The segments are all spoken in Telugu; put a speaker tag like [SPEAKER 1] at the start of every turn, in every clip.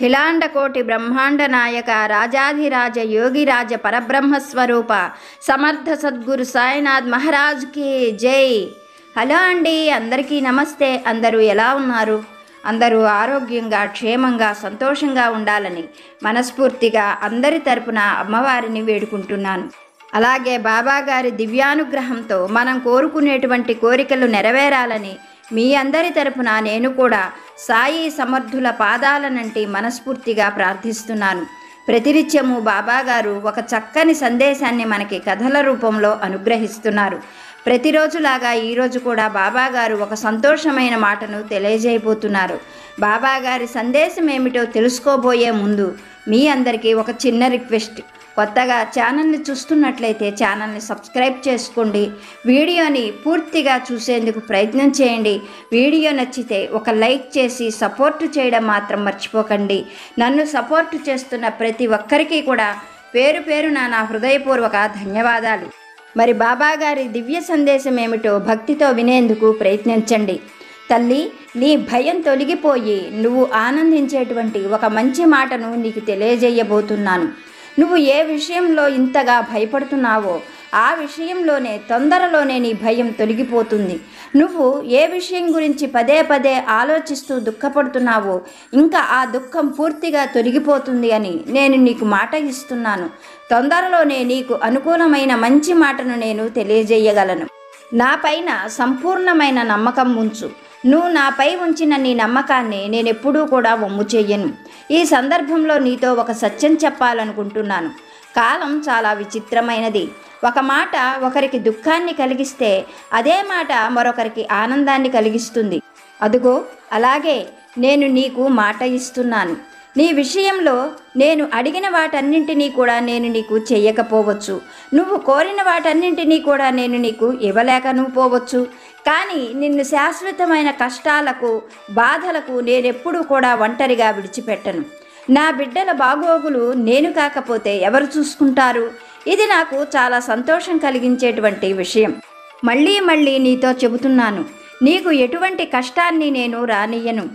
[SPEAKER 1] అఖిలాండకోటి బ్రహ్మాండ నాయక రాజాధిరాజ యోగిరాజ పరబ్రహ్మస్వరూప సమర్థ సద్గురు సాయినాథ్ మహారాజ్కి జై. హలో అండి, అందరికీ నమస్తే. అందరూ ఎలా ఉన్నారు? అందరూ ఆరోగ్యంగా క్షేమంగా సంతోషంగా ఉండాలని మనస్ఫూర్తిగా అందరి తరపున అమ్మవారిని వేడుకుంటున్నాను. అలాగే బాబాగారి దివ్యానుగ్రహంతో మనం కోరుకునేటువంటి కోరికలు నెరవేరాలని మీ అందరి తరపున నేను కూడా సాయి సమర్థుల పాదాలనంటి మనస్ఫూర్తిగా ప్రార్థిస్తున్నాను. ప్రతినిత్యము బాబాగారు ఒక చక్కని సందేశాన్ని మనకి కథల రూపంలో అనుగ్రహిస్తున్నారు. ప్రతిరోజులాగా ఈరోజు కూడా బాబాగారు ఒక సంతోషమైన మాటను తెలియజేయబోతున్నారు. బాబాగారి సందేశం ఏమిటో తెలుసుకోబోయే ముందు మీ అందరికీ ఒక చిన్న రిక్వెస్ట్. కొత్తగా ఛానల్ని చూస్తున్నట్లయితే ఛానల్ని సబ్స్క్రైబ్ చేసుకోండి. వీడియోని పూర్తిగా చూసేందుకు ప్రయత్నం చేయండి. వీడియో నచ్చితే ఒక లైక్ చేసి సపోర్ట్ చేయడం మాత్రం మర్చిపోకండి. నన్ను సపోర్ట్ చేస్తున్న ప్రతి ఒక్కరికి కూడా పేరు పేరున నా హృదయపూర్వక ధన్యవాదాలు. మరి బాబాగారి దివ్య సందేశం ఏమిటో భక్తితో వినేందుకు ప్రయత్నించండి. తల్లి, నీ భయం తొలగిపోయి నువ్వు ఆనందించేటువంటి ఒక మంచి మాటను నీకు తెలియజేయబోతున్నాను. నువ్వు ఏ విషయంలో ఇంతగా భయపడుతున్నావో ఆ విషయంలోనే తొందరలోనే నీ భయం తొలగిపోతుంది. నువ్వు ఏ విషయం గురించి పదే పదే ఆలోచిస్తూ దుఃఖపడుతున్నావో ఇంకా ఆ దుఃఖం పూర్తిగా తొలగిపోతుంది అని నేను నీకు మాట ఇస్తున్నాను. తొందరలోనే నీకు అనుకూలమైన మంచి మాటను నేను తెలియజేయగలను. నా పైన సంపూర్ణమైన నమ్మకం ఉంచు. నువ్వు నాపై ఉంచిన నీ నమ్మకాన్ని నేనెప్పుడూ కూడా వమ్ము చెయ్యను. ఈ సందర్భంలో నీతో ఒక సత్యం చెప్పాలనుకుంటున్నాను. కాలం చాలా విచిత్రమైనది. ఒక మాట ఒకరికి దుఃఖాన్ని కలిగిస్తే అదే మాట మరొకరికి ఆనందాన్ని కలిగిస్తుంది. అదుగో అలాగే నేను నీకు మాట ఇస్తున్నాను. నీ విషయంలో నేను అడిగిన వాటన్నింటినీ కూడా నేను నీకు చెయ్యకపోవచ్చు. నువ్వు కోరిన వాటన్నింటినీ కూడా నేను నీకు ఇవ్వలేకను పోవచ్చు. కానీ నిన్ను శాశ్వతమైన కష్టాలకు బాధలకు నేనెప్పుడూ కూడా ఒంటరిగా విడిచిపెట్టను. నా బిడ్డల బాగోగులు నేను కాకపోతే ఎవరు చూసుకుంటారు? ఇది నాకు చాలా సంతోషం కలిగించేటువంటి విషయం. మళ్ళీ నీతో చెబుతున్నాను, నీకు ఎటువంటి కష్టాన్ని నేను రానియ్యను.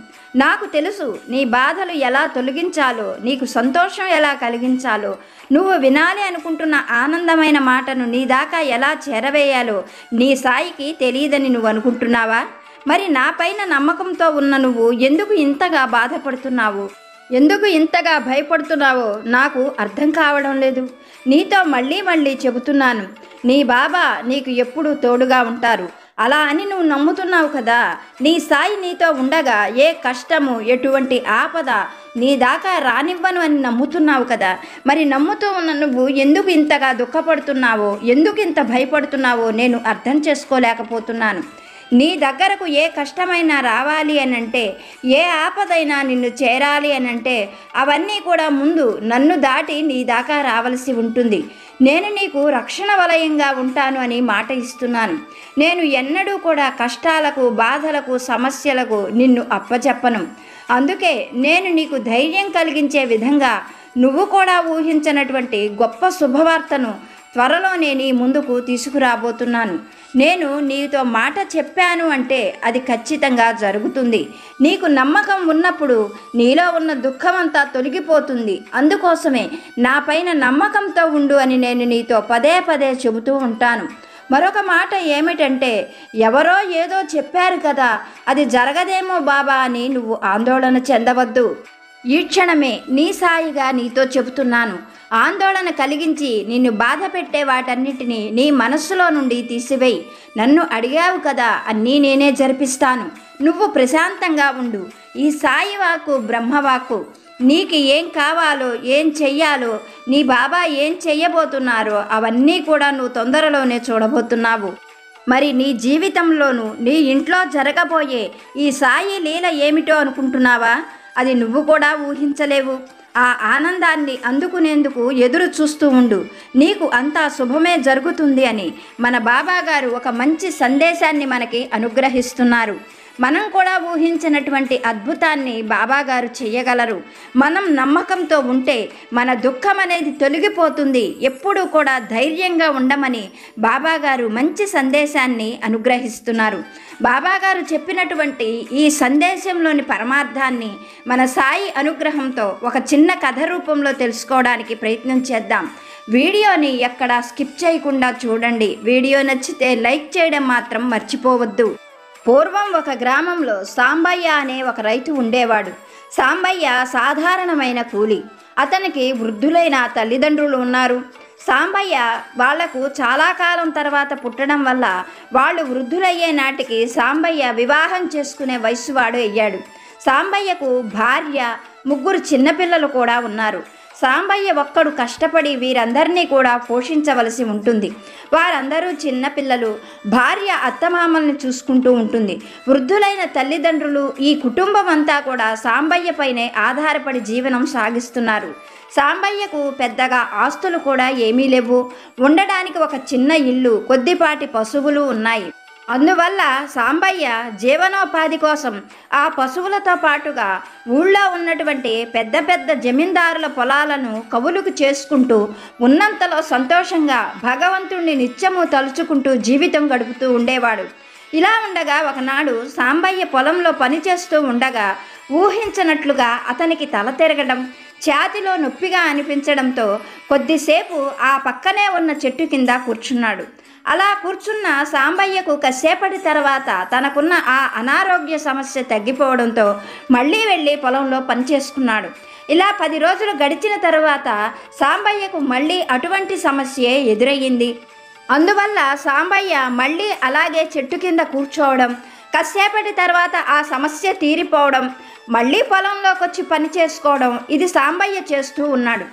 [SPEAKER 1] నాకు తెలుసు నీ బాధలు ఎలా తొలగించాలో, నీకు సంతోషం ఎలా కలిగించాలో, నువ్వు వినాలి అనుకుంటున్న ఆనందమైన మాటను నీ దాకా ఎలా చేరవేయాలో నీ సాయికి తెలియదని నువ్వు అనుకుంటున్నావా? మరి నా పైన నమ్మకంతో ఉన్న నువ్వు ఎందుకు ఇంతగా బాధపడుతున్నావు, ఎందుకు ఇంతగా భయపడుతున్నావో నాకు అర్థం కావడం లేదు. నీతో మళ్ళీ చెబుతున్నాను, నీ బాబా నీకు ఎప్పుడూ తోడుగా ఉంటారు. అలా అని నువ్వు నమ్ముతున్నావు కదా. నీ సాయి నీతో ఉండగా ఏ కష్టము ఎటువంటి ఆపద నీ దాకా రానివ్వను అని నమ్ముతున్నావు కదా. మరి నమ్ముతూ ఉన్న నువ్వు ఎందుకు ఇంతగా దుఃఖపడుతున్నావో, ఎందుకు ఇంత భయపడుతున్నావో నేను అర్థం చేసుకోలేకపోతున్నాను. నీ దగ్గరకు ఏ కష్టమైనా రావాలి అనంటే, ఏ ఆపదైనా నిన్ను చేరాలి అనంటే అవన్నీ కూడా ముందు నన్ను దాటి నీ దాకా రావలసి ఉంటుంది. నేను నీకు రక్షణ వలయంగా ఉంటాను అని మాట ఇస్తున్నాను. నేను ఎన్నడూ కూడా కష్టాలకు బాధలకు సమస్యలకు నిన్ను అప్పచెప్పను. అందుకే నేను నీకు ధైర్యం కలిగించే విధంగా నువ్వు కూడా ఊహించనటువంటి గొప్ప శుభవార్తను త్వరలోనే నీ ముందుకు తీసుకురాబోతున్నాను. నేను నీతో మాట చెప్పాను అంటే అది ఖచ్చితంగా జరుగుతుంది. నీకు నమ్మకం ఉన్నప్పుడు నీలో ఉన్న దుఃఖమంతా తొలగిపోతుంది. అందుకోసమే నా పైన నమ్మకంతో ఉండు అని నేను నీతో పదే చెబుతూ ఉంటాను. మరొక మాట ఏమిటంటే, ఎవరో ఏదో చెప్పారు కదా, అది జరగదేమో బాబా అని నువ్వు ఆందోళన చెందవద్దు. ఈ క్షణమే నీ సాయిగా నీతో చెబుతున్నాను. ఆందోళన కలిగించి నిన్ను బాధ పెట్టే వాటన్నిటినీ నీ మనస్సులో నుండి తీసివేయి. నన్ను అడిగావు కదా, అన్నీ నేనే జరిపిస్తాను. నువ్వు ప్రశాంతంగా ఉండు. ఈ సాయి వాక్కు బ్రహ్మవాక్కు. నీకు ఏం కావాలో, ఏం చెయ్యాలో, నీ బాబా ఏం చెయ్యబోతున్నారో అవన్నీ కూడా నువ్వు తొందరలోనే చూడబోతున్నావు. మరి నీ జీవితంలోనూ నీ ఇంట్లో జరగబోయే ఈ సాయి లీల ఏమిటో అనుకుంటున్నావా? అది నువ్వు కూడా ఊహించలేవు. ఆ ఆనందాన్ని అందుకునేందుకు ఎదురు చూస్తూ ఉండు. నీకు అంతా శుభమే జరుగుతుంది అని మన బాబాగారు ఒక మంచి సందేశాన్ని మనకి అనుగ్రహిస్తున్నారు. మనం కూడా ఊహించినటువంటి అద్భుతాన్ని బాబాగారు చేయగలరు. మనం నమ్మకంతో ఉంటే మన దుఃఖం అనేది తొలగిపోతుంది. ఎప్పుడూ కూడా ధైర్యంగా ఉండమని బాబాగారు మంచి సందేశాన్ని అనుగ్రహిస్తున్నారు. బాబాగారు చెప్పినటువంటి ఈ సందేశంలోని పరమార్థాన్ని మన సాయి అనుగ్రహంతో ఒక చిన్న కథ రూపంలో తెలుసుకోవడానికి ప్రయత్నం చేద్దాం. వీడియోని ఎక్కడా స్కిప్ చేయకుండా చూడండి. వీడియో నచ్చితే లైక్ చేయడం మాత్రం మర్చిపోవద్దు. పూర్వం ఒక గ్రామంలో సాంబయ్య అనే ఒక రైతు ఉండేవాడు. సాంబయ్య సాధారణమైన కూలి. అతనికి వృద్ధులైన తల్లిదండ్రులు ఉన్నారు. సాంబయ్య వాళ్లకు చాలా కాలం తర్వాత పుట్టడం వల్ల వాళ్ళు వృద్ధులయ్యే నాటికి సాంబయ్య వివాహం చేసుకునే వయసు వాడు అయ్యాడు. సాంబయ్యకు భార్య, 3 చిన్నపిల్లలు కూడా ఉన్నారు. సాంబయ్య ఒక్కడు కష్టపడి వీరందరినీ కూడా పోషించవలసి ఉంటుంది. వారందరూ చిన్నపిల్లలు. భార్య అత్తమామల్ని చూసుకుంటూ ఉంటుంది. వృద్ధులైన తల్లిదండ్రులు, ఈ కుటుంబం అంతా కూడా సాంబయ్య పైనే ఆధారపడి జీవనం సాగిస్తున్నారు. సాంబయ్యకు పెద్దగా ఆస్తులు కూడా ఏమీ లేవు. ఉండడానికి ఒక చిన్న ఇల్లు, కొద్దిపాటి పశువులు ఉన్నాయి. అందువల్ల సాంబయ్య జీవనోపాధి కోసం ఆ పశువులతో పాటుగా ఊళ్ళో ఉన్నటువంటి పెద్ద పెద్ద జమీందారుల పొలాలను కవులుకు చేసుకుంటూ ఉన్నంతలో సంతోషంగా భగవంతుణ్ణి నిత్యము తలుచుకుంటూ జీవితం గడుపుతూ ఉండేవాడు. ఇలా ఉండగా ఒకనాడు సాంబయ్య పొలంలో పనిచేస్తూ ఉండగా ఊహించనట్లుగా అతనికి తల తిరగడం, ఛాతిలో నొప్పిగా అనిపించడంతో కొద్దిసేపు ఆ పక్కనే ఉన్న చెట్టు కింద కూర్చున్నాడు. అలా కూర్చున్న సాంబయ్యకు కాసేపటి తర్వాత తనకున్న ఆ అనారోగ్య సమస్య తగ్గిపోవడంతో మళ్ళీ వెళ్ళి పొలంలో పనిచేసుకున్నాడు. ఇలా 10 రోజులు గడిచిన తర్వాత సాంబయ్యకు మళ్ళీ అటువంటి సమస్యే ఎదురయ్యింది. అందువల్ల సాంబయ్య మళ్ళీ అలాగే చెట్టు కింద కూర్చోవడం, కాసేపటి తర్వాత ఆ సమస్య తీరిపోవడం, మళ్ళీ పొలంలోకి వచ్చి పని చేసుకోవడం, ఇది సాంబయ్య చేస్తూ ఉన్నాడు.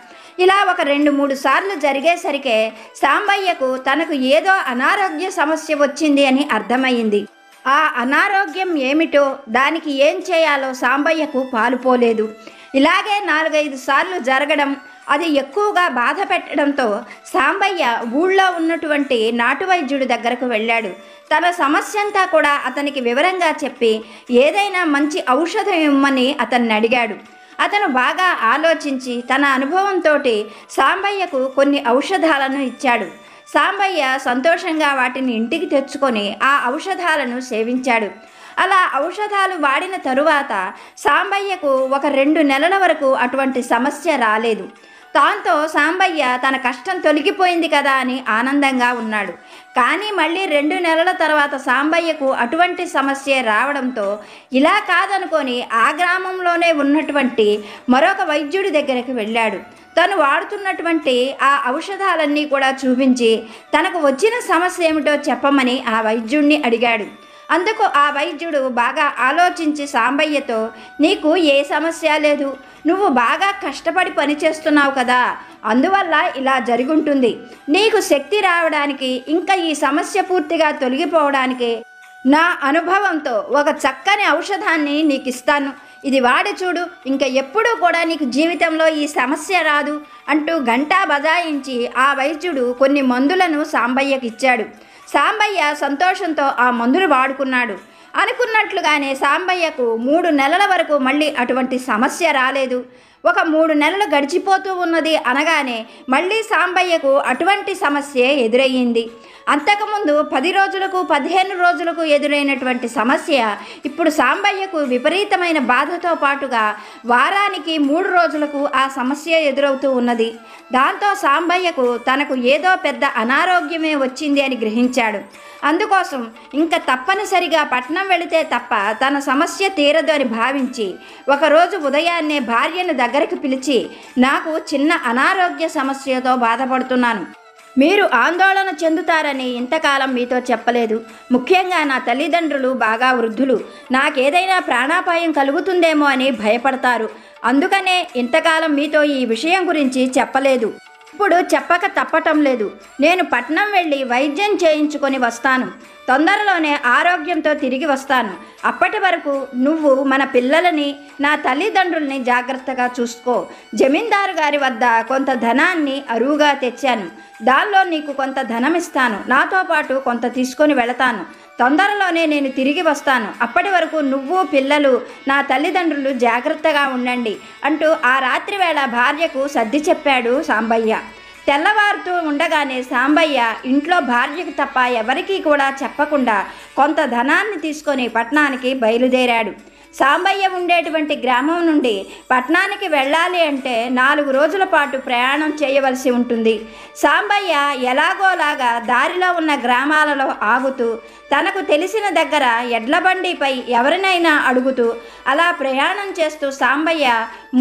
[SPEAKER 1] ఇలా ఒక 2-3 సార్లు జరిగేసరికే సాంబయ్యకు తనకు ఏదో అనారోగ్య సమస్య వచ్చింది అని అర్థమయ్యింది. ఆ అనారోగ్యం ఏమిటో, దానికి ఏం చేయాలో సాంబయ్యకు పాలుపోలేదు. ఇలాగే 4-5 సార్లు జరగడం, అది ఎక్కువగా బాధ పెట్టడంతో సాంబయ్య ఊళ్ళో ఉన్నటువంటి నాటు వైద్యుడి దగ్గరకు వెళ్ళాడు. తన సమస్య అంతా కూడా అతనికి వివరంగా చెప్పి ఏదైనా మంచి ఔషధం ఇమ్మని అతన్ని అడిగాడు. అతను బాగా ఆలోచించి తన అనుభవంతో సాంబయ్యకు కొన్ని ఔషధాలను ఇచ్చాడు. సాంబయ్య సంతోషంగా వాటిని ఇంటికి తెచ్చుకొని ఆ ఔషధాలను సేవించాడు. అలా ఔషధాలు వాడిన తరువాత సాంబయ్యకు ఒక 2 నెలల వరకు అటువంటి సమస్య రాలేదు. దాంతో సాంబయ్య తన కష్టం తొలగిపోయింది కదా అని ఆనందంగా ఉన్నాడు. కానీ మళ్ళీ 2 నెలల తర్వాత సాంబయ్యకు అటువంటి సమస్య రావడంతో ఇలా కాదనుకొని ఆ గ్రామంలోనే ఉన్నటువంటి మరొక వైద్యుడి దగ్గరికి వెళ్ళాడు. తను వాడుతున్నటువంటి ఆ ఔషధాలన్నీ కూడా చూపించి తనకు వచ్చిన సమస్య ఏమిటో చెప్పమని ఆ వైద్యుడిని అడిగాడు. అందుకు ఆ వైద్యుడు బాగా ఆలోచించి సాంబయ్యతో, నీకు ఏ సమస్య లేదు, నువ్వు బాగా కష్టపడి పనిచేస్తున్నావు కదా, అందువల్ల ఇలా జరుగుంటుంది. నీకు శక్తి రావడానికి, ఇంకా ఈ సమస్య పూర్తిగా తొలగిపోవడానికి నా అనుభవంతో ఒక చక్కని ఔషధాన్ని నీకు ఇస్తాను. ఇది వాడి చూడు, ఇంకా ఎప్పుడూ కూడా నీకు జీవితంలో ఈ సమస్య రాదు అంటూ గంటా బజాయించి ఆ వైద్యుడు కొన్ని మందులను సాంబయ్యకి ఇచ్చాడు. సాంబయ్య సంతోషంతో ఆ మందులు వాడుకున్నాడు. అనుకున్నట్లుగానే సాంబయ్యకు 3 నెలల వరకు మళ్ళీ అటువంటి సమస్య రాలేదు. ఒక 3 నెలలు గడిచిపోతూ ఉన్నది అనగానే మళ్ళీ సాంబయ్యకు అటువంటి సమస్య ఎదురయ్యింది. అంతకుముందు 10 రోజులకు 15 రోజులకు ఎదురైనటువంటి సమస్య ఇప్పుడు సాంబయ్యకు విపరీతమైన బాధతో పాటుగా వారానికి 3 రోజులకు ఆ సమస్య ఎదురవుతూ ఉన్నది. దాంతో సాంబయ్యకు తనకు ఏదో పెద్ద అనారోగ్యమే వచ్చింది అని గ్రహించాడు. అందుకోసం ఇంకా తప్పనిసరిగా పట్నం వెళితే తప్ప తన సమస్య తీరదు అని భావించి ఒకరోజు ఉదయాన్నే భార్యను దగ్గరికి పిలిచి, నాకు చిన్న అనారోగ్య సమస్యతో బాధపడుతున్నాను, మీరు ఆందోళన చెందుతారని ఇంతకాలం మీతో చెప్పలేదు. ముఖ్యంగా నా తల్లిదండ్రులు బాగా వృద్ధులు, నాకేదైనా ప్రాణాపాయం కలుగుతుందేమో అని భయపడతారు. అందుకనే ఇంతకాలం మీతో ఈ విషయం గురించి చెప్పలేదు. ఇప్పుడు చెప్పక తప్పటం లేదు. నేను పట్నం వెళ్ళి వైద్యం చేయించుకొని వస్తాను. తొందరలోనే ఆరోగ్యంతో తిరిగి వస్తాను. అప్పటి వరకు నువ్వు మన పిల్లలని, నా తల్లిదండ్రుల్ని జాగ్రత్తగా చూసుకో. జమీందారు గారి వద్ద కొంత ధనాన్ని అరువుగా తెచ్చాను. దానిలో నీకు కొంత ధనం ఇస్తాను. నాతో పాటు కొంత తీసుకొని వెళతాను. తొందరలోనే నేను తిరిగి వస్తాను. అప్పటి వరకు నువ్వు, పిల్లలు, నా తల్లిదండ్రులు జాగ్రత్తగా ఉండండి అంటూ ఆ రాత్రి వేళ భార్యకు సర్ది చెప్పాడు సాంబయ్య. తెల్లవారుతూ ఉండగానే సాంబయ్య ఇంట్లో భార్యకు తప్ప ఎవరికీ కూడా చెప్పకుండా కొంత ధనాన్ని తీసుకొని పట్టణానికి బయలుదేరాడు. సాంబయ్య ఉండేటువంటి గ్రామం నుండి పట్టణానికి వెళ్ళాలి అంటే 4 రోజుల పాటు ప్రయాణం చేయవలసి ఉంటుంది. సాంబయ్య ఎలాగోలాగా దారిలో ఉన్న గ్రామాలలో ఆగుతూ తనకు తెలిసిన దగ్గర ఎడ్లబండిపై ఎవరినైనా అడుగుతూ అలా ప్రయాణం చేస్తూ సాంబయ్య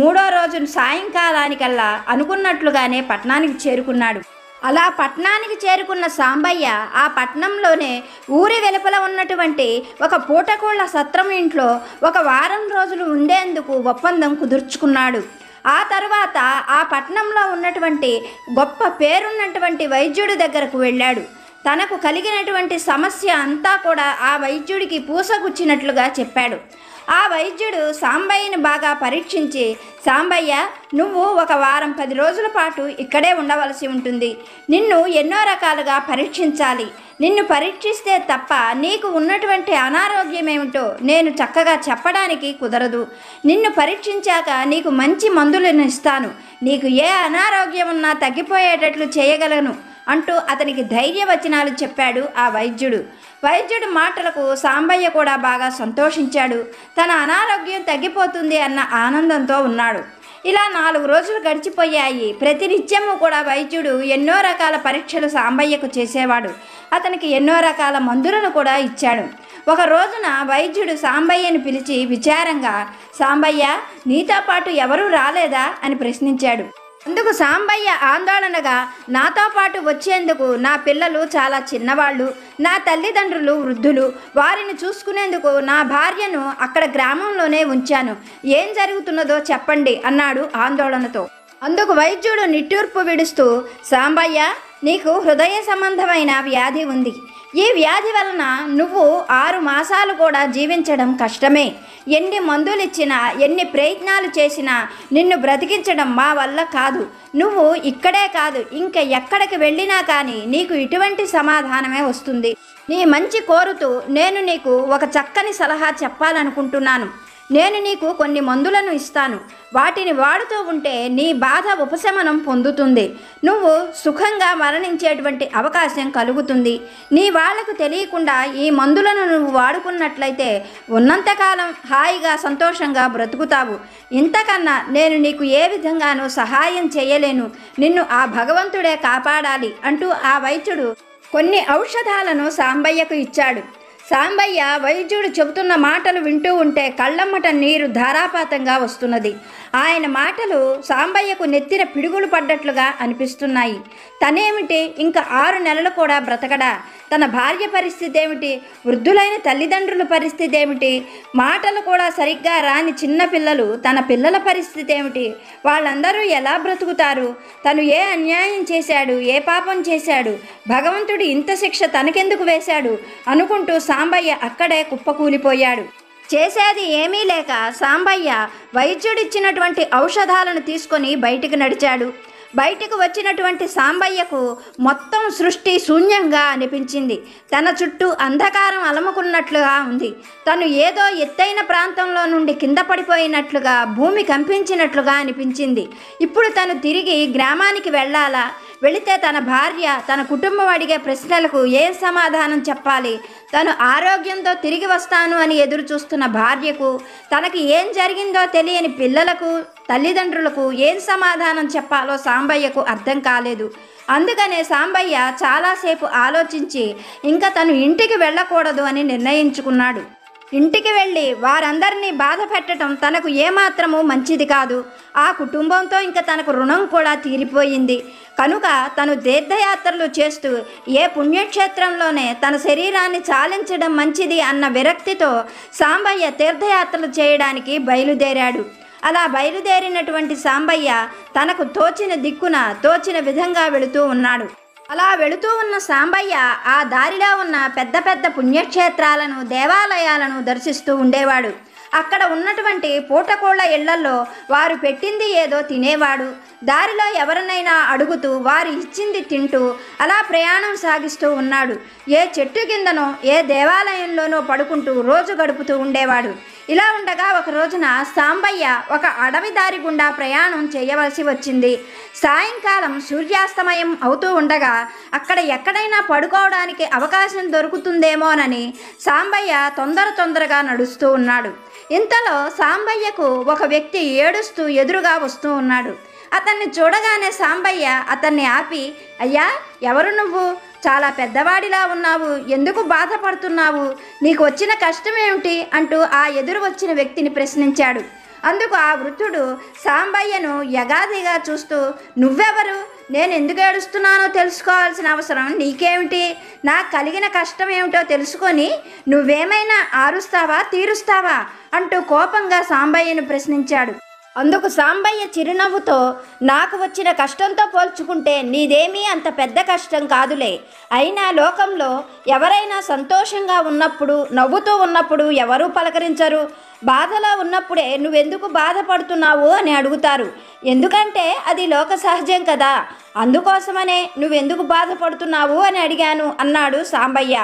[SPEAKER 1] 3వ రోజు సాయంకాలానికల్లా అనుకున్నట్లుగానే పట్టణానికి చేరుకున్నాడు. అలా పట్టణానికి చేరుకున్న సాంబయ్య ఆ పట్టణంలోనే ఊరి వెలుపల ఉన్నటువంటి ఒక పూటకోళ్ల సత్రం ఇంట్లో 1 వారం రోజులు ఉండేందుకు ఒప్పందం కుదుర్చుకున్నాడు. ఆ తర్వాత ఆ పట్టణంలో ఉన్నటువంటి గొప్ప పేరున్నటువంటి వైద్యుడి దగ్గరకు వెళ్ళాడు. తనకు కలిగినటువంటి సమస్య అంతా కూడా ఆ వైద్యుడికి పూసగుచ్చినట్లుగా చెప్పాడు. ఆ వైద్యుడు సాంబయ్యని బాగా పరీక్షించి, సాంబయ్య, నువ్వు 1 వారం 10 రోజుల పాటు ఇక్కడే ఉండవలసి ఉంటుంది. నిన్ను ఎన్నో రకాలుగా పరీక్షించాలి. నిన్ను పరీక్షిస్తే తప్ప నీకు ఉన్నటువంటి అనారోగ్యం ఏమిటో నేను చక్కగా చెప్పడానికి కుదరదు. నిన్ను పరీక్షించాక నీకు మంచి మందులను ఇస్తాను. నీకు ఏ అనారోగ్యం ఉన్నా తగ్గిపోయేటట్లు చేయగలను అంటూ అతనికి ధైర్యవచనాలు చెప్పాడు ఆ వైద్యుడు. వైద్యుడి మాటలకు సాంబయ్య కూడా బాగా సంతోషించాడు. తన అనారోగ్యం తగ్గిపోతుంది అన్న ఆనందంతో ఉన్నాడు. ఇలా 4 రోజులు గడిచిపోయాయి. ప్రతినిత్యము కూడా వైద్యుడు ఎన్నో రకాల పరీక్షలు సాంబయ్యకు చేసేవాడు. అతనికి ఎన్నో రకాల మందులను కూడా ఇచ్చాడు. ఒక రోజున వైద్యుడు సాంబయ్యని పిలిచి విచారంగా, సాంబయ్య, నీతో పాటు ఎవరూ రాలేదా అని ప్రశ్నించాడు. అందుకు సాంబయ్య ఆందోళనగా, నాతో పాటు వచ్చేందుకు నా పిల్లలు చాలా చిన్నవాళ్ళు, నా తల్లిదండ్రులు వృద్ధులు, వారిని చూసుకునేందుకు నా భార్యను అక్కడ గ్రామంలోనే ఉంచాను. ఏం జరుగుతున్నదో చెప్పండి అన్నాడు ఆందోళనతో. అందుకు వైద్యుడు నిట్టూర్పు విడుస్తూ, సాంబయ్య, నీకు హృదయ సంబంధమైన వ్యాధి ఉంది. ఈ వ్యాధి వలన నువ్వు 6 మాసాలు కూడా జీవించడం కష్టమే. ఎన్ని మందులు ఇచ్చినా, ఎన్ని ప్రయత్నాలు చేసినా నిన్ను బ్రతికించడం మా వల్ల కాదు. నువ్వు ఇక్కడే కాదు, ఇంకా ఎక్కడికి వెళ్ళినా కానీ నీకు ఇటువంటి సమాధానమే వస్తుంది. నీ మంచి కోరుతూ నేను నీకు ఒక చక్కని సలహా చెప్పాలనుకుంటున్నాను. నేను నీకు కొన్ని మందులను ఇస్తాను. వాటిని వాడుతూ ఉంటే నీ బాధ ఉపశమనం పొందుతుంది. నువ్వు సుఖంగా మరణించేటువంటి అవకాశం కలుగుతుంది. నీ వాళ్లకు తెలియకుండా ఈ మందులను నువ్వు వాడుకున్నట్లయితే ఉన్నంతకాలం హాయిగా సంతోషంగా బ్రతుకుతావు. ఇంతకన్నా నేను నీకు ఏ విధంగానూ సహాయం చేయలేను. నిన్ను ఆ భగవంతుడే కాపాడాలి అంటూ ఆ వైద్యుడు కొన్ని ఔషధాలను సాంబయ్యకు ఇచ్చాడు. సాంబయ్య వైద్యుడు చెబుతున్న మాటలు వింటూ ఉంటే కళ్ళమ్మట నీరు ధారాపాతంగా వస్తున్నది. ఆయన మాటలు సాంబయ్యకు నెత్తిన పిడుగులు పడ్డట్లుగా అనిపిస్తున్నాయి. తనేమిటి, ఇంకా 6 నెలలు కూడా బ్రతకడా? తన భార్య పరిస్థితి ఏమిటి? వృద్ధులైన తల్లిదండ్రుల పరిస్థితి ఏమిటి? మాటలు కూడా సరిగ్గా రాని చిన్నపిల్లలు, తన పిల్లల పరిస్థితి ఏమిటి? వాళ్ళందరూ ఎలా బ్రతుకుతారు? తను ఏ అన్యాయం చేశాడు? ఏ పాపం చేశాడు? భగవంతుడు ఇంత శిక్ష తనకెందుకు వేశాడు అనుకుంటూ సాంబయ్య అక్కడే కుప్పకూలిపోయాడు. చేసేది ఏమీ లేక సాంబయ్య వైద్యుడిచ్చినటువంటి ఔషధాలను తీసుకొని బయటికి నడిచాడు. బయటకు వచ్చినటువంటి సాంబయ్యకు మొత్తం సృష్టి శూన్యంగా అనిపించింది. తన చుట్టూ అంధకారం అలముకున్నట్లుగా ఉంది. తను ఏదో ఎత్తైన ప్రాంతంలో నుండి కింద పడిపోయినట్లుగా, భూమి కంపించినట్లుగా అనిపించింది. ఇప్పుడు తను తిరిగి గ్రామానికి వెళ్ళాలా? వెళితే తన భార్య, తన కుటుంబం అడిగే ప్రశ్నలకు ఏం సమాధానం చెప్పాలి? తను ఆరోగ్యంతో తిరిగి వస్తాను అని ఎదురు చూస్తున్న భార్యకు, తనకి ఏం జరిగిందో తెలియని పిల్లలకు, తల్లిదండ్రులకు ఏం సమాధానం చెప్పాలో సాంబయ్యకు అర్థం కాలేదు. అందుకనే సాంబయ్య చాలాసేపు ఆలోచించి ఇంకా తను ఇంటికి వెళ్ళకూడదు అని నిర్ణయించుకున్నాడు. ఇంటికి వెళ్ళి వారందరినీ బాధ పెట్టడం తనకు ఏమాత్రము మంచిది కాదు. ఆ కుటుంబంతో ఇంకా తనకు రుణం కూడా తీరిపోయింది. కనుక తను తీర్థయాత్రలు చేస్తూ ఏ పుణ్యక్షేత్రంలోనే తన శరీరాన్ని చాలించడం మంచిది అన్న విరక్తితో సాంబయ్య తీర్థయాత్రలు చేయడానికి బయలుదేరాడు. అలా బయలుదేరినటువంటి సాంబయ్య తనకు తోచిన దిక్కున తోచిన విధంగా వెళుతూ ఉన్నాడు. అలా వెళుతూ ఉన్న సాంబయ్య ఆ దారిలో ఉన్న పెద్ద పెద్ద పుణ్యక్షేత్రాలను, దేవాలయాలను దర్శిస్తూ ఉండేవాడు. అక్కడ ఉన్నటువంటి పూటకోళ్ల ఇళ్లలో వారు పెట్టింది ఏదో తినేవాడు. దారిలో ఎవరినైనా అడుగుతూ వారు ఇచ్చింది తింటూ అలా ప్రయాణం సాగిస్తూ ఉన్నాడు. ఏ చెట్టు కిందనో ఏ దేవాలయంలోనో పడుకుంటూ రోజు గడుపుతూ ఉండేవాడు. ఇలా ఉండగా ఒక రోజున సాంబయ్య ఒక అడవి దారి గుండా ప్రయాణం చేయవలసి వచ్చింది. సాయంకాలం సూర్యాస్తమయం అవుతూ ఉండగా అక్కడ ఎక్కడైనా పడుకోవడానికి అవకాశం దొరుకుతుందేమోనని సాంబయ్య తొందరగా నడుస్తూ ఉన్నాడు. ఇంతలో సాంబయ్యకు ఒక వ్యక్తి ఏడుస్తూ ఎదురుగా వస్తూ ఉన్నాడు. అతన్ని చూడగానే సాంబయ్య అతన్ని ఆపి, అయ్యా, ఎవరు నువ్వు? చాలా పెద్దవాడిలా ఉన్నావు, ఎందుకు బాధపడుతున్నావు? నీకు వచ్చిన కష్టం ఏమిటి అంటూ ఆ ఎదురు వచ్చిన వ్యక్తిని ప్రశ్నించాడు. అందుకు ఆ వృద్ధుడు సాంబయ్యను యగాదిగా చూస్తూ, నువ్వెవరు? నేను ఎందుకు ఏడుస్తున్నానో తెలుసుకోవాల్సిన అవసరం నీకేమిటి? నాకు కలిగిన కష్టం ఏమిటో తెలుసుకొని నువ్వేమైనా ఆరుస్తావా, తీరుస్తావా అంటూ కోపంగా సాంబయ్యను ప్రశ్నించాడు. అందుకు సాంబయ్య చిరునవ్వుతో, నాకు వచ్చిన కష్టంతో పోల్చుకుంటే నీదేమీ అంత పెద్ద కష్టం కాదులే. అయినా లోకంలో ఎవరైనా సంతోషంగా ఉన్నప్పుడు, నవ్వుతూ ఉన్నప్పుడు ఎవరూ పలకరించరు. బాధలో ఉన్నప్పుడే నువ్వెందుకు బాధపడుతున్నావు అని అడుగుతారు. ఎందుకంటే అది లోక సహజం కదా, అందుకోసమనే నువ్వెందుకు బాధపడుతున్నావు అని అడిగాను అన్నాడు సాంబయ్య.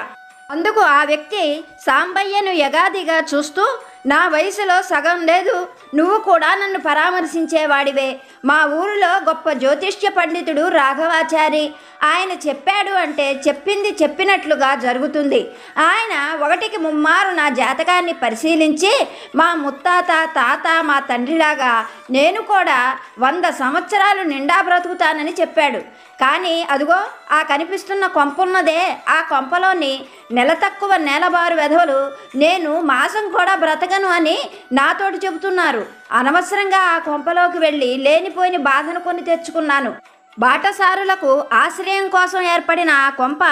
[SPEAKER 1] అందుకు ఆ వ్యక్తి సాంబయ్యను యగాదిగా చూస్తూ, నా వయసులో సగం లేదు, నువ్వు కూడా నన్ను పరామర్శించేవాడివే. మా ఊరిలో గొప్ప జ్యోతిష్య పండితుడు రాఘవాచారి, ఆయన చెప్పాడు అంటే చెప్పింది చెప్పినట్లుగా జరుగుతుంది. ఆయన 1కి 3 నా జాతకాన్ని పరిశీలించి మా ముత్తాత, తాత, మా తండ్రిలాగా నేను కూడా 100 సంవత్సరాలు నిండా బ్రతుకుతానని చెప్పాడు. కానీ అదుగో ఆ కనిపిస్తున్న కొంపున్నదే, ఆ కొంపలోని నెల తక్కువ నేలబారు వెధవలు నేను మాసం కూడా బ్రతకను అని నాతోటి చెబుతున్నారు. అనవసరంగా ఆ కొంపలోకి వెళ్ళి లేనిపోయిన బాధను కొని తెచ్చుకున్నాను. బాటసారులకు ఆశ్రయం కోసం ఏర్పడిన ఆ కొంప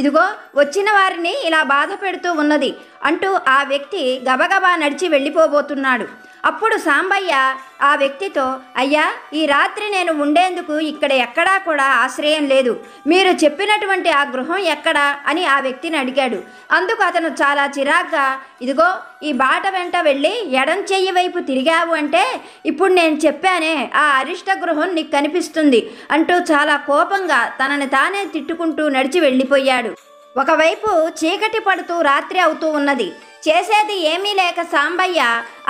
[SPEAKER 1] ఇదిగో వచ్చిన వారిని ఇలా బాధ పెడుతూ ఉన్నది అంటూ ఆ వ్యక్తి గబగబా నడిచి వెళ్ళిపోబోతున్నాడు. అప్పుడు సాంబయ్య ఆ వ్యక్తితో, అయ్యా, ఈ రాత్రి నేను ఉండేందుకు ఇక్కడ ఎక్కడా కూడా ఆశ్రయం లేదు. మీరు చెప్పినటువంటి ఆ గృహం ఎక్కడా అని ఆ వ్యక్తిని అడిగాడు. అందుకు అతను చాలా చిరాగ్గా, ఇదిగో ఈ బాట వెంట వెళ్ళి ఎడం చెయ్యి వైపు తిరిగావు అంటే ఇప్పుడు నేను చెప్పానే ఆ అరిష్ట గృహం నీకు కనిపిస్తుంది అంటూ చాలా కోపంగా తనని తానే తిట్టుకుంటూ నడిచి వెళ్ళిపోయాడు. ఒకవైపు చీకటి పడుతూ రాత్రి అవుతూ ఉన్నది. చేసేది ఏమీ లేక సాంబయ్య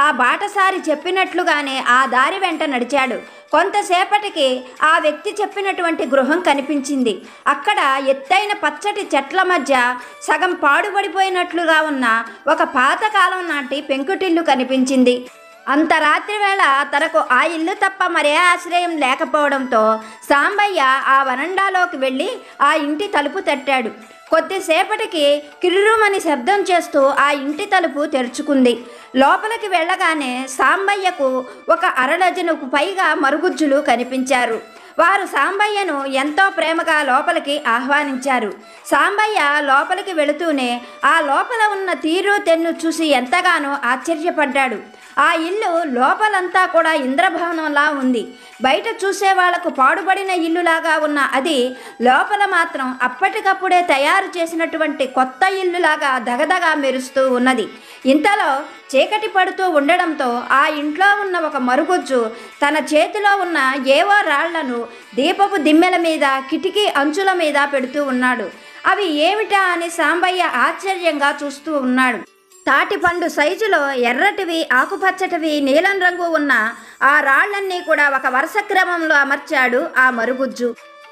[SPEAKER 1] ఆ బాటసారి చెప్పినట్లుగానే ఆ దారి వెంట నడిచాడు. కొంతసేపటికి ఆ వ్యక్తి చెప్పినటువంటి గృహం కనిపించింది. అక్కడ ఎత్తైన పచ్చటి చెట్ల మధ్య సగం పాడుపడిపోయినట్లుగా ఉన్న ఒక పాతకాలం నాటి పెంకుటిల్లు కనిపించింది. అంత రాత్రి వేళ తనకు ఆ ఇల్లు తప్ప మరే ఆశ్రయం లేకపోవడంతో సాంబయ్య ఆ వరండాలోకి వెళ్ళి ఆ ఇంటి తలుపు తట్టాడు. కొద్దిసేపటికి కిర్రుమని శబ్దం చేస్తూ ఆ ఇంటి తలుపు తెరుచుకుంది. లోపలికి వెళ్ళగానే సాంబయ్యకు ఒక అరడజనుకు పైగా మరుగుజ్జులు కనిపించారు. వారు సాంబయ్యను ఎంతో ప్రేమగా లోపలికి ఆహ్వానించారు. సాంబయ్య లోపలికి వెళుతూనే ఆ లోపల ఉన్న తీరు తెన్ను చూసి ఎంతగానో ఆశ్చర్యపడ్డాడు. ఆ ఇల్లు లోపలంతా కూడా ఇంద్రభవనంలా ఉంది. బయట చూసే వాళ్లకు పాడుబడిన ఇల్లులాగా ఉన్న అది లోపల మాత్రం అప్పటికప్పుడే తయారు చేసినటువంటి కొత్త ఇల్లులాగా దగదగా మెరుస్తూ ఉన్నది. ఇంతలో చీకటి పడుతూ ఉండడంతో ఆ ఇంట్లో ఉన్న ఒక మరుగుజ్జు తన చేతిలో ఉన్న ఏవో రాళ్లను దీపపు దిమ్మెల మీద, కిటికీ అంచుల మీద పెడుతూ ఉన్నాడు. అవి ఏమిటా అని సాంబయ్య ఆశ్చర్యంగా చూస్తూ ఉన్నాడు. తాటిపండు సైజులో ఎర్రటివి, ఆకుపచ్చటివి, నీలం రంగు ఉన్న ఆ రాళ్లన్నీ కూడా ఒక వరుస క్రమంలో అమర్చాడు ఆ మరుగుజ్జు.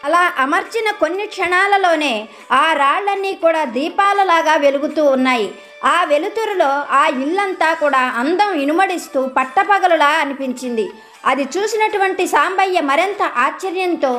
[SPEAKER 1] అలా అమర్చిన కొన్ని క్షణాలలోనే ఆ రాళ్లన్నీ కూడా దీపాలలాగా వెలుగుతూ ఉన్నాయి. ఆ వెలుతురులో ఆ ఇల్లంతా కూడా అందం ఇనుమడిస్తూ పట్టపగలులా అనిపించింది. అది చూసినటువంటి సాంబయ్య మరింత ఆశ్చర్యంతో,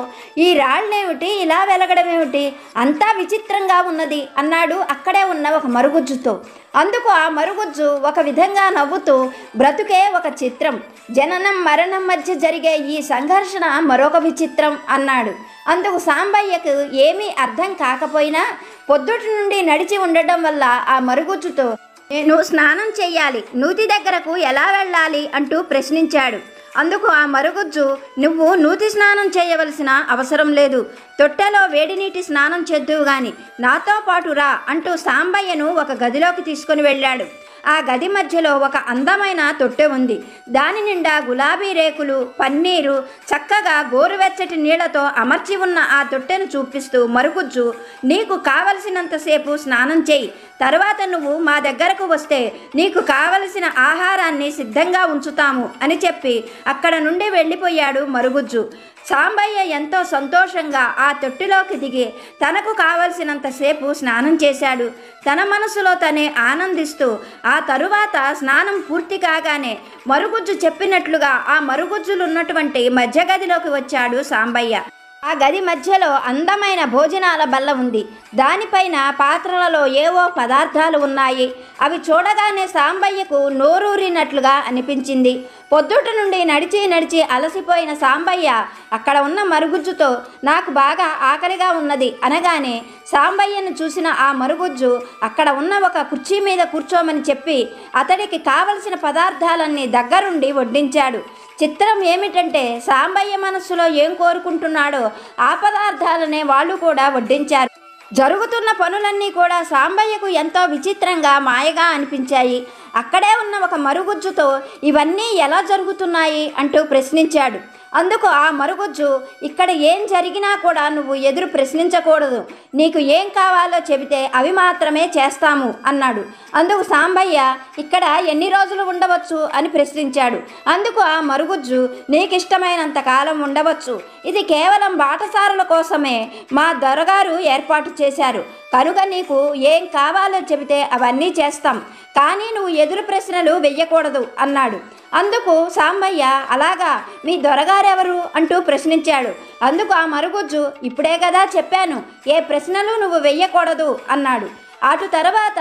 [SPEAKER 1] ఈ రాళ్ళేమిటి ఇలా వెలగడమేమిటి, అంతా విచిత్రంగా ఉన్నది అన్నాడు అక్కడే ఉన్న ఒక మరుగుజ్జుతో. అందుకు ఆ మరుగుజ్జు ఒక విధంగా నవ్వుతూ, బ్రతుకే ఒక చిత్రం, జననం మరణం మధ్య జరిగే ఈ సంఘర్షణ మరొక విచిత్రం అన్నాడు. అందుకు సాంబయ్యకు ఏమీ అర్థం కాకపోయినా పొద్దుటి నుండి నడిచి ఉండడం వల్ల ఆ మరుగుజ్జుతో, నేను స్నానం చెయ్యాలి, నూతి దగ్గరకు ఎలా వెళ్ళాలి అంటూ ప్రశ్నించాడు. అందుకు ఆ మరుగుజ్జు, నువ్వు నూతి స్నానం చేయవలసిన అవసరం లేదు, తొట్టెలో వేడి నీటి స్నానం చేద్దువు గాని నాతో పాటు రా అంటూ సాంబయ్యను ఒక గదిలోకి తీసుకుని వెళ్ళాడు. ఆ గది మధ్యలో ఒక అందమైన తొట్టె ఉంది. దాని నిండా గులాబీ రేకులు, పన్నీరు, చక్కగా గోరువెచ్చటి నీళ్లతో అమర్చి ఉన్న ఆ తొట్టెను చూపిస్తూ మరుగుజ్జు, నీకు కావలసినంతసేపు స్నానం చేయి, తరువాత నువ్వు మా దగ్గరకు వస్తే నీకు కావలసిన ఆహారాన్ని సిద్ధంగా ఉంచుతాము అని చెప్పి అక్కడ నుండి వెళ్ళిపోయాడు మరుగుజ్జు. సాంబయ్య ఎంతో సంతోషంగా ఆ తొట్టిలోకి దిగి తనకు కావలసినంతసేపు స్నానం చేశాడు. తన మనసులో తనే ఆనందిస్తూ ఆ తరువాత స్నానం పూర్తి కాగానే మరుగుజ్జు చెప్పినట్లుగా ఆ మరుగుజ్జులున్నటువంటి మధ్య గదిలోకి వచ్చాడు సాంబయ్య. ఆ గది మధ్యలో అందమైన భోజనాల బల్ల ఉంది. దానిపైన పాత్రలలో ఏవో పదార్థాలు ఉన్నాయి. అవి చూడగానే సాంబయ్యకు నోరూరినట్లుగా అనిపించింది. పొద్దుట నుండి నడిచి నడిచి అలసిపోయిన సాంబయ్య అక్కడ ఉన్న మరుగుజ్జుతో, నాకు బాగా ఆకలిగా ఉన్నది అనగానే సాంబయ్యను చూసిన ఆ మరుగుజ్జు అక్కడ ఉన్న ఒక కుర్చీ మీద కూర్చోమని చెప్పి అతడికి కావలసిన పదార్థాలన్నీ దగ్గరుండి వడ్డించాడు. చిత్రం ఏమిటంటే సాంబయ్య మనస్సులో ఏం కోరుకుంటున్నాడో ఆ పదార్థాలనే వాళ్ళు కూడా వడ్డించారు. జరుగుతున్న పనులన్నీ కూడా సాంబయ్యకు ఎంతో విచిత్రంగా, మాయగా అనిపించాయి. అక్కడే ఉన్న ఒక మరుగుజ్జుతో ఇవన్నీ ఎలా జరుగుతున్నాయి అంటూ ప్రశ్నించాడు. అందుకు ఆ మరుగుజ్జు, ఇక్కడ ఏం జరిగినా కూడా నువ్వు ఎదురు ప్రశ్నించకూడదు, నీకు ఏం కావాలో చెబితే అవి మాత్రమే చేస్తాము అన్నాడు. అందుకు సాంబయ్య, ఇక్కడ ఎన్ని రోజులు ఉండవచ్చు అని ప్రశ్నించాడు. అందుకు ఆ మరుగుజ్జు, నీకిష్టమైనంత కాలం ఉండవచ్చు, ఇది కేవలం బాటసారుల కోసమే మా దొరగారు ఏర్పాటు చేశారు, కనుక నీకు ఏం కావాలో చెబితే అవన్నీ చేస్తాం, కానీ నువ్వు ఎదురు ప్రశ్నలు వెయ్యకూడదు అన్నాడు. అందుకు సాంబయ్య, అలాగా, మీ దొరగారెవరు అంటూ ప్రశ్నించాడు. అందుకు ఆ మరుగుజ్జు, ఇప్పుడే కదా చెప్పాను, ఏ ప్రశ్నలు నువ్వు వెయ్యకూడదు అన్నాడు. అటు తర్వాత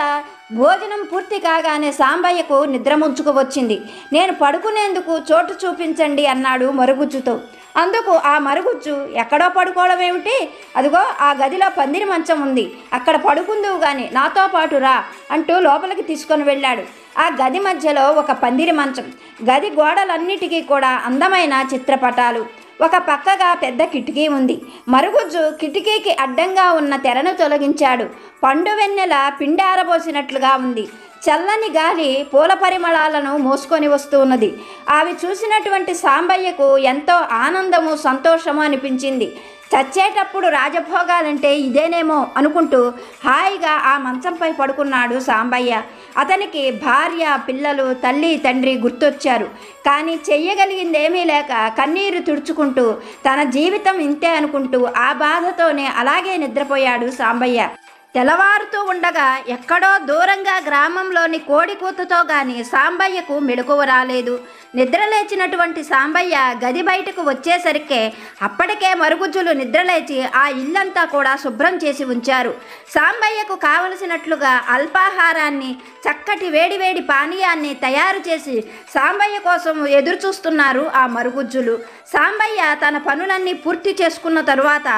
[SPEAKER 1] భోజనం పూర్తి కాగానే సాంబయ్యకు నిద్ర ముంచుకు వచ్చింది. నేను పడుకునేందుకు చోటు చూపించండి అన్నాడు మరుగుజ్జుతో. అందుకు ఆ మరుగుజ్జు, ఎక్కడో పడుకోవడం ఏమిటి, అదిగో ఆ గదిలో పందిరి మంచం ఉంది, అక్కడ పడుకుందువు గాని నాతో పాటు రా అంటూ లోపలికి తీసుకొని వెళ్ళాడు. ఆ గది మధ్యలో ఒక పందిరి మంచం, గది గోడలన్నిటికీ కూడా అందమైన చిత్రపటాలు, ఒక పక్కగా పెద్ద కిటికీ ఉంది. మరుగుజ్జు కిటికీకి అడ్డంగా ఉన్న తెరను తొలగించాడు. పండు వెన్నెల పిండి ఆరబోసినట్లుగా ఉంది. చల్లని గాలి పూల పరిమళాలను మోసుకొని వస్తూ ఉన్నది. అవి చూసినటువంటి సాంబయ్యకు ఎంతో ఆనందము, సంతోషము అనిపించింది. చచ్చేటప్పుడు రాజభోగాలంటే ఇదేనేమో అనుకుంటూ హాయిగా ఆ మంచంపై పడుకున్నాడు సాంబయ్య. అతనికి భార్య, పిల్లలు, తల్లి, తండ్రి గుర్తొచ్చారు. కానీ చెయ్యగలిగిందేమీ లేక కన్నీరు తుడుచుకుంటూ తన జీవితం ఇంతే అనుకుంటూ ఆ బాధతోనే అలాగే నిద్రపోయాడు సాంబయ్య. తెల్లవారుతూ ఉండగా ఎక్కడో దూరంగా గ్రామంలోని కోడి కూతతో గాని సాంబయ్యకు మెలకువ రాలేదు. నిద్రలేచినటువంటి సాంబయ్య గది బయటకు వచ్చేసరికే అప్పటికే మరుగుజ్జులు నిద్రలేచి ఆ ఇల్లంతా కూడా శుభ్రం చేసి ఉంచారు. సాంబయ్యకు కావలసినట్లుగా అల్పాహారాన్ని, చక్కటి వేడివేడి పానీయాన్ని తయారు చేసి సాంబయ్య కోసం ఎదురు చూస్తున్నారు ఆ మరుగుజ్జులు. సాంబయ్య తన పనులన్నీ పూర్తి చేసుకున్న తరువాత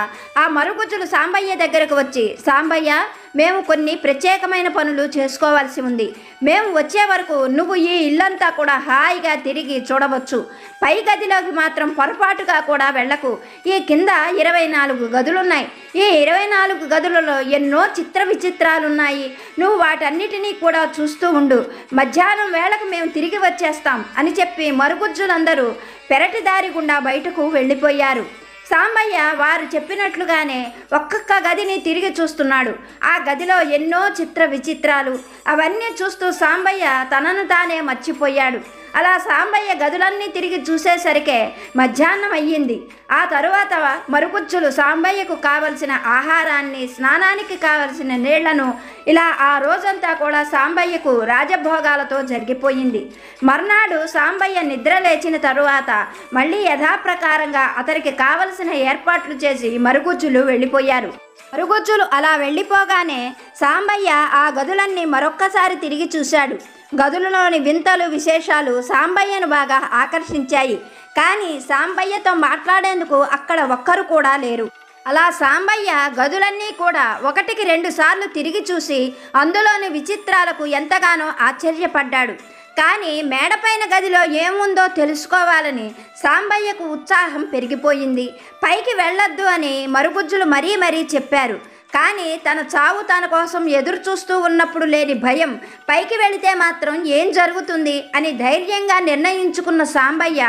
[SPEAKER 1] ఆ మరుగుజ్జులు సాంబయ్య దగ్గరకు వచ్చి, సాంబయ్య, మేము కొన్ని ప్రత్యేకమైన పనులు చేసుకోవాల్సి ఉంది. మేము వచ్చే వరకు నువ్వు ఈ ఇల్లంతా కూడా హాయిగా తిరిగి చూడవచ్చు. పై గదిలోకి మాత్రం పొరపాటుగా కూడా వెళ్ళకు. ఈ కింద 24 గదులున్నాయి. ఈ 24 గదులలో ఎన్నో చిత్ర విచిత్రాలున్నాయి. నువ్వు వాటన్నిటినీ కూడా చూస్తూ ఉండు. మధ్యాహ్నం వేళకు మేము తిరిగి వచ్చేస్తాం అని చెప్పి మరుగుజ్జులందరూ పెరటి దారి గుండా బయటకు వెళ్ళిపోయారు. సాంబయ్య వారు చెప్పినట్లుగానే ఒక్కొక్క గదిని తిరిగి చూస్తున్నాడు. ఆ గదిలో ఎన్నో చిత్ర విచిత్రాలు, అవన్నీ చూస్తూ సాంబయ్య తనను తానే మర్చిపోయాడు. అలా సాంబయ్య గదులన్నీ తిరిగి చూసేసరికే మధ్యాహ్నం అయ్యింది. ఆ తరువాత మరుగుజ్జులు సాంబయ్యకు కావలసిన ఆహారాన్ని, స్నానానికి కావలసిన నీళ్లను, ఇలా ఆ రోజంతా కూడా సాంబయ్యకు రాజభోగాలతో జరిగిపోయింది. మర్నాడు సాంబయ్య నిద్ర లేచిన తరువాత మళ్ళీ యథాప్రకారంగా అతనికి కావలసిన ఏర్పాట్లు చేసి మరుగుజ్జులు వెళ్ళిపోయారు. మరుగుజ్జులు అలా వెళ్ళిపోగానే సాంబయ్య ఆ గదులన్నీ మరొక్కసారి తిరిగి చూశాడు. గదులలోని వింతలు, విశేషాలు సాంబయ్యను బాగా ఆకర్షించాయి. కానీ సాంబయ్యతో మాట్లాడేందుకు అక్కడ ఒక్కరు కూడా లేరు. అలా సాంబయ్య గదులన్నీ కూడా 1కి 2 సార్లు తిరిగి చూసి అందులోని విచిత్రాలకు ఎంతగానో ఆశ్చర్యపడ్డాడు. కానీ మేడపైన గదిలో ఏముందో తెలుసుకోవాలని సాంబయ్యకు ఉత్సాహం పెరిగిపోయింది. పైకి వెళ్ళొద్దు అని మరుగుజ్జులు మరీ చెప్పారు. కానీ తన చావు తన కోసం ఎదురు చూస్తూ ఉన్నప్పుడు లేని భయం, పైకి వెళితే మాత్రం ఏం జరుగుతుంది అని ధైర్యంగా నిర్ణయించుకున్న సాంబయ్య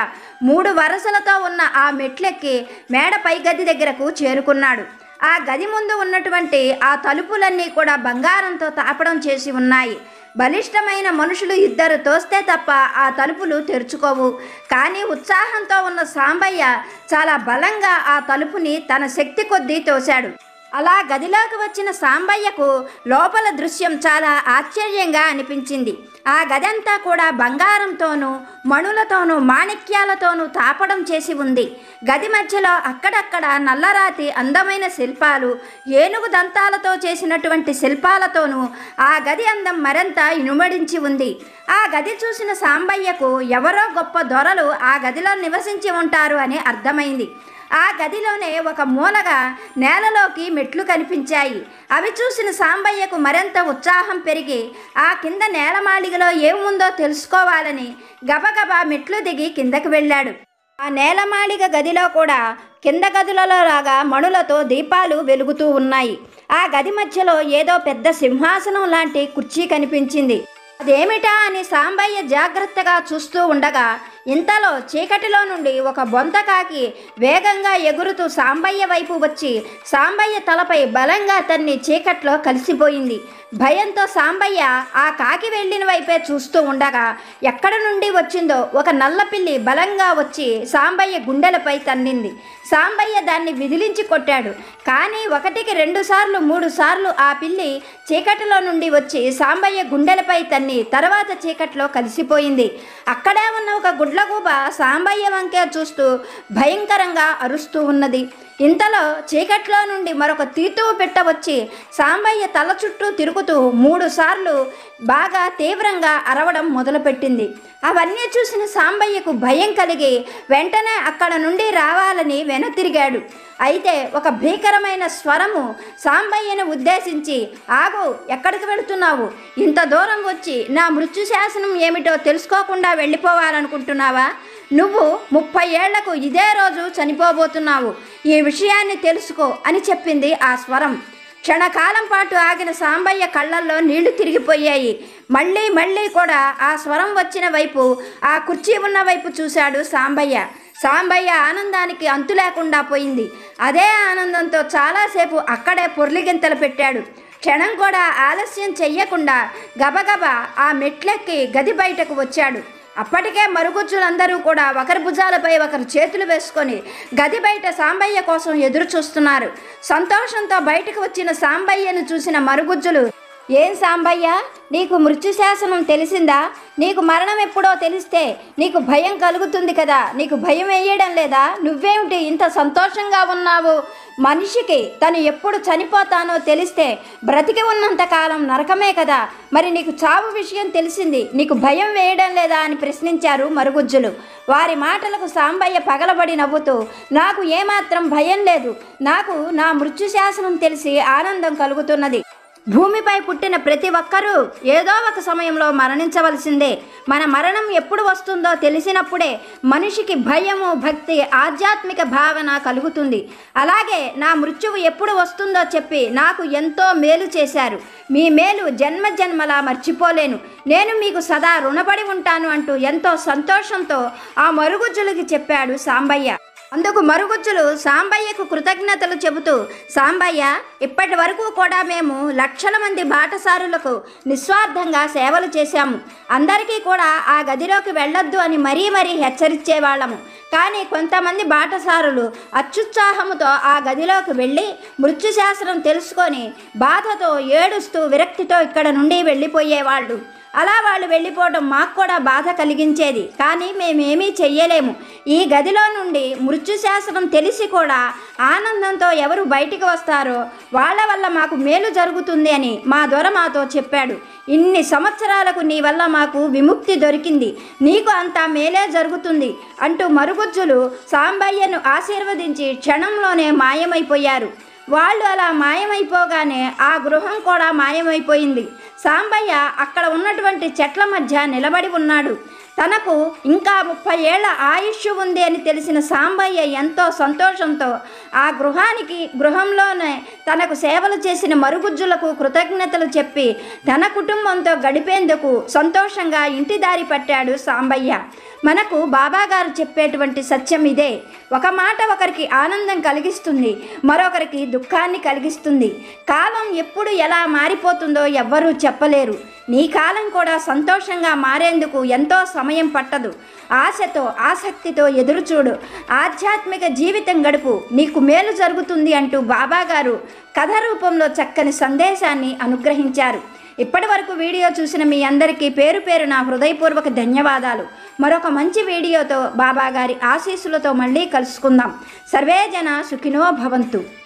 [SPEAKER 1] 3 వరసలతో ఉన్న ఆ మెట్లెక్కి మేడ పై గది దగ్గరకు చేరుకున్నాడు. ఆ గది ముందు ఉన్నటువంటి ఆ తలుపులన్నీ కూడా బంగారంతో తాపడం చేసి ఉన్నాయి. బలిష్టమైన మనుషులు 2 తోస్తే తప్ప ఆ తలుపులు తెరుచుకోవు. కానీ ఉత్సాహంతో ఉన్న సాంబయ్య చాలా బలంగా ఆ తలుపుని తన శక్తి కొద్దీ తోశాడు. అలా గదిలోకి వచ్చిన సాంబయ్యకు లోపల దృశ్యం చాలా ఆశ్చర్యంగా అనిపించింది. ఆ గదంతా కూడా బంగారంతోనూ మణులతోనూ మాణిక్యాలతోనూ తాపడం చేసి ఉంది. గది మధ్యలో అక్కడక్కడ నల్లరాతి అందమైన శిల్పాలు, ఏనుగు దంతాలతో చేసినటువంటి శిల్పాలతోనూ ఆ గది అందం మరింత ఇనుమడించి ఉంది. ఆ గది చూసిన సాంబయ్యకు ఎవరో గొప్ప దొరలు ఆ గదిలో నివసించి ఉంటారు అని అర్థమైంది. ఆ గదిలోనే ఒక మూలగా నేలలోకి మెట్లు కనిపించాయి. అవి చూసిన సాంబయ్యకు మరింత ఉత్సాహం పెరిగి ఆ కింద నేలమాళిగలో ఏముందో తెలుసుకోవాలని గబగబా మెట్లు దిగి కిందకి వెళ్ళాడు. ఆ నేలమాళిగ గదిలో కూడా కింద గదులలో లాగా మణులతో దీపాలు వెలుగుతూ ఉన్నాయి. ఆ గది మధ్యలో ఏదో పెద్ద సింహాసనం లాంటి కుర్చీ కనిపించింది. అదేమిటా అని సాంబయ్య జాగ్రత్తగా చూస్తూ ఉండగా ఇంతలో చీకటిలో నుండి ఒక బొంతకాకి వేగంగా ఎగురుతూ సాంబయ్య వైపు వచ్చి సాంబయ్య తలపై బలంగా తన్ని చీకట్లో కలిసిపోయింది. భయంతో సాంబయ్య ఆ కాకి వెళ్ళిన వైపే చూస్తూ ఉండగా ఎక్కడ నుండి వచ్చిందో ఒక నల్లపిల్లి బలంగా వచ్చి సాంబయ్య గుండెలపై తన్నింది. సాంబయ్య దాన్ని విదిలించి కొట్టాడు. కానీ 1కి 2 సార్లు 3 సార్లు ఆ పిల్లి చీకటిలో నుండి వచ్చి సాంబయ్య గుండెలపై తన్ని తర్వాత చీకట్లో కలిసిపోయింది. అక్కడే ఉన్న ఒక గుడ్లగూబ సాంబయ్య వంకే చూస్తూ భయంకరంగా అరుస్తూ ఉన్నది. ఇంతలో చీకట్లో నుండి మరొక తీతువు పిట్ట వచ్చి సాంబయ్య తల చుట్టూ తిరుగుతూ 3 సార్లు బాగా తీవ్రంగా అరవడం మొదలుపెట్టింది. అవన్నీ చూసిన సాంబయ్యకు భయం కలిగి వెంటనే అక్కడ నుండి రావాలని వెనుతిరిగాడు. అయితే ఒక భీకరమైన స్వరము సాంబయ్యను ఉద్దేశించి, ఆగు, ఎక్కడికి వెళుతున్నావు? ఇంత దూరం వచ్చి నా మృత్యు శాసనం ఏమిటో తెలుసుకోకుండా వెళ్ళిపోవాలనుకుంటున్నావా? నువ్వు 30 ఏళ్లకు ఇదే రోజు చనిపోబోతున్నావు. ఈ విషయాన్ని తెలుసుకో అని చెప్పింది ఆ స్వరం. క్షణకాలం పాటు ఆగిన సాంబయ్య కళ్ళల్లో నీళ్లు తిరిగిపోయాయి. మళ్ళీ మళ్ళీ కూడా ఆ స్వరం వచ్చిన వైపు, ఆ కుర్చీ ఉన్న వైపు చూశాడు సాంబయ్య. సాంబయ్య ఆనందానికి అంతు లేకుండా పోయింది. అదే ఆనందంతో చాలాసేపు అక్కడే పొర్లిగింతలు పెట్టాడు. క్షణం కూడా ఆలస్యం చెయ్యకుండా గబగబా ఆ మెట్లెక్కి గది బయటకు వచ్చాడు. అప్పటికే మరుగుజ్జులందరూ కూడా ఒకరి భుజాలపై ఒకరు చేతులు వేసుకొని గది బయట సాంబయ్య కోసం ఎదురు చూస్తున్నారు. సంతోషంతో బయటకు వచ్చిన సాంబయ్యను చూసిన మరుగుజ్జులు, ఏం సాంబయ్య, నీకు మృత్యు శాసనం తెలిసిందా? నీకు మరణం ఎప్పుడో తెలిస్తే నీకు భయం కలుగుతుంది కదా, నీకు భయం వేయడం లేదా? నువ్వేమిటి ఇంత సంతోషంగా ఉన్నావు? మనిషికి తను ఎప్పుడు చనిపోతానో తెలిస్తే బ్రతికి ఉన్నంతకాలం నరకమే కదా, మరి నీకు చావు విషయం తెలిసింది, నీకు భయం వేయడం లేదా అని ప్రశ్నించారు మరుగుజ్జులు. వారి మాటలకు సాంబయ్య పగలబడి నవ్వుతూ, నాకు ఏమాత్రం భయం లేదు, నాకు నా మృత్యు శాసనం తెలిసి ఆనందం కలుగుతున్నది. భూమిపై పుట్టిన ప్రతి ఒక్కరూ ఏదో ఒక సమయంలో మరణించవలసిందే. మన మరణం ఎప్పుడు వస్తుందో తెలిసినప్పుడే మనిషికి భయము, భక్తి, ఆధ్యాత్మిక భావన కలుగుతుంది. అలాగే నా మృత్యువు ఎప్పుడు వస్తుందో చెప్పి నాకు ఎంతో మేలు చేశారు. మీ మేలు జన్మజన్మలా మర్చిపోలేను. నేను మీకు సదా రుణపడి ఉంటాను అంటూ ఎంతో సంతోషంతో ఆ మరుగుజ్జులకి చెప్పాడు సాంబయ్య. అందుకు మరుగుజ్జులు సాంబయ్యకు కృతజ్ఞతలు చెబుతూ, సాంబయ్య, ఇప్పటి వరకు కూడా మేము లక్షల మంది బాటసారులకు నిస్వార్థంగా సేవలు చేశాము. అందరికీ కూడా ఆ గదిలోకి వెళ్ళొద్దు అని మరీ మరీ హెచ్చరించేవాళ్ళము. కానీ కొంతమంది బాటసారులు అత్యుత్సాహముతో ఆ గదిలోకి వెళ్ళి మృత్యుశాస్త్రం తెలుసుకొని బాధతో ఏడుస్తూ విరక్తితో ఇక్కడ నుండి వెళ్ళిపోయేవాళ్ళు. అలా వాళ్ళు వెళ్ళిపోవడం మాకు కూడా బాధ కలిగించేది. కానీ మేమేమీ చెయ్యలేము. ఈ గదిలో నుండి మృత్యుశాసనం తెలిసి కూడా ఆనందంతో ఎవరు బయటికి వస్తారో వాళ్ళ వల్ల మాకు మేలు జరుగుతుంది అని మా దొర మాతో చెప్పాడు. ఇన్ని సంవత్సరాలకు నీ వల్ల మాకు విముక్తి దొరికింది, నీకు అంతా మేలే జరుగుతుంది అంటూ మరుగుజ్జులు సాంబయ్యను ఆశీర్వదించి క్షణంలోనే మాయమైపోయారు. వాళ్ళు అలా మాయమైపోగానే ఆ గృహం కూడా మాయమైపోయింది. సాంబయ్య అక్కడ ఉన్నటువంటి చెట్ల మధ్య నిలబడి ఉన్నాడు. తనకు ఇంకా 30 ఏళ్ల ఆయుష్ ఉంది అని తెలిసిన సాంబయ్య ఎంతో సంతోషంతో ఆ గృహంలోనే తనకు సేవలు చేసిన మరుగుజ్జులకు కృతజ్ఞతలు చెప్పి తన కుటుంబంతో గడిపేందుకు సంతోషంగా ఇంటి దారి పట్టాడు సాంబయ్య. మనకు బాబాగారు చెప్పేటువంటి సత్యం ఇదే. ఒక మాట ఒకరికి ఆనందం కలిగిస్తుంది, మరొకరికి దుఃఖాన్ని కలిగిస్తుంది. కాలం ఎప్పుడు ఎలా మారిపోతుందో ఎవ్వరూ చెప్పలేరు. నీ కాలం కూడా సంతోషంగా మారేందుకు ఎంతో సమయం పట్టదు. ఆశతో ఆసక్తితో ఎదురుచూడు, ఆధ్యాత్మిక జీవితం గడుపు, నీకు మేలు జరుగుతుంది అంటూ బాబాగారు కథ రూపంలో చక్కని సందేశాన్ని అనుగ్రహించారు. ఇప్పటి వరకు వీడియో చూసిన మీ అందరికీ పేరు పేరు నా హృదయపూర్వక ధన్యవాదాలు. మరొక మంచి వీడియోతో బాబాగారి ఆశీస్సులతో మళ్ళీ కలుసుకుందాం. సర్వే జన సుఖినో భవంతు.